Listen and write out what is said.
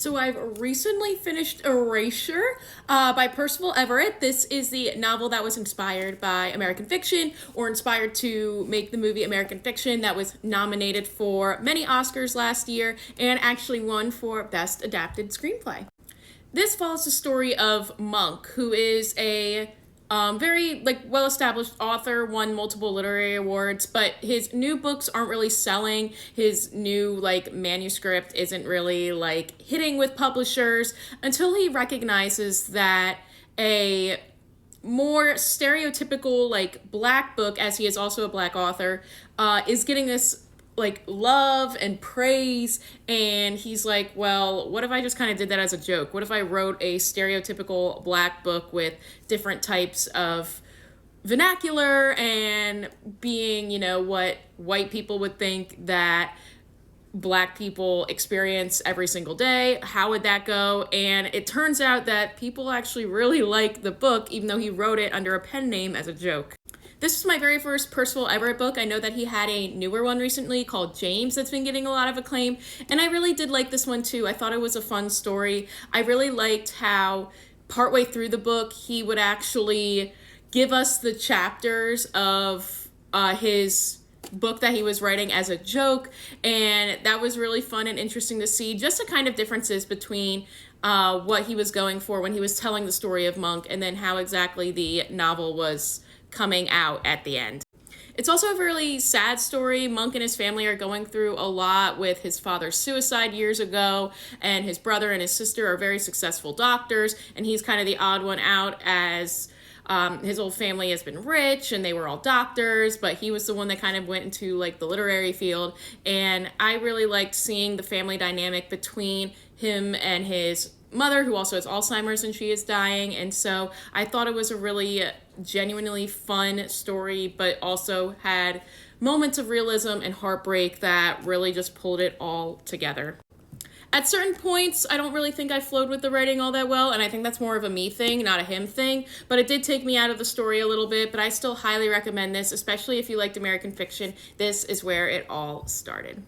So I've recently finished Erasure by Percival Everett. This is the novel that was inspired by American fiction, or inspired to make the movie American Fiction, that was nominated for many Oscars last year and actually won for Best Adapted Screenplay. This follows the story of Monk, who is a very well-established author, won multiple literary awards, but his new books aren't really selling. His new manuscript isn't really hitting with publishers until he recognizes that a more stereotypical black book, as he is also a black author, is getting this love and praise, and he's like, well, what if I just kind of did that as a joke? What if I wrote a stereotypical black book with different types of vernacular and being, what white people would think that black people experience every single day? How would that go? And it turns out that people actually really like the book, even though he wrote it under a pen name as a joke. This was my very first Percival Everett book. I know that he had a newer one recently called James that's been getting a lot of acclaim, and I really did like this one too. I thought it was a fun story. I really liked how partway through the book he would actually give us the chapters of his book that he was writing as a joke, and that was really fun and interesting to see just the kind of differences between what he was going for when he was telling the story of Monk and then how exactly the novel was coming out at the end. It's also a really sad story. Monk and his family are going through a lot with his father's suicide years ago, and his brother and his sister are very successful doctors, and he's kind of the odd one out, as his whole family has been rich and they were all doctors, but he was the one that kind of went into the literary field. And I really liked seeing the family dynamic between him and his mother, who also has Alzheimer's and she is dying. And so I thought it was a really genuinely fun story, but also had moments of realism and heartbreak that really just pulled it all together. At certain points, I don't really think I flowed with the writing all that well, and I think that's more of a me thing, not a him thing, but it did take me out of the story a little bit. But I still highly recommend this, especially if you liked American fiction. This is where it all started.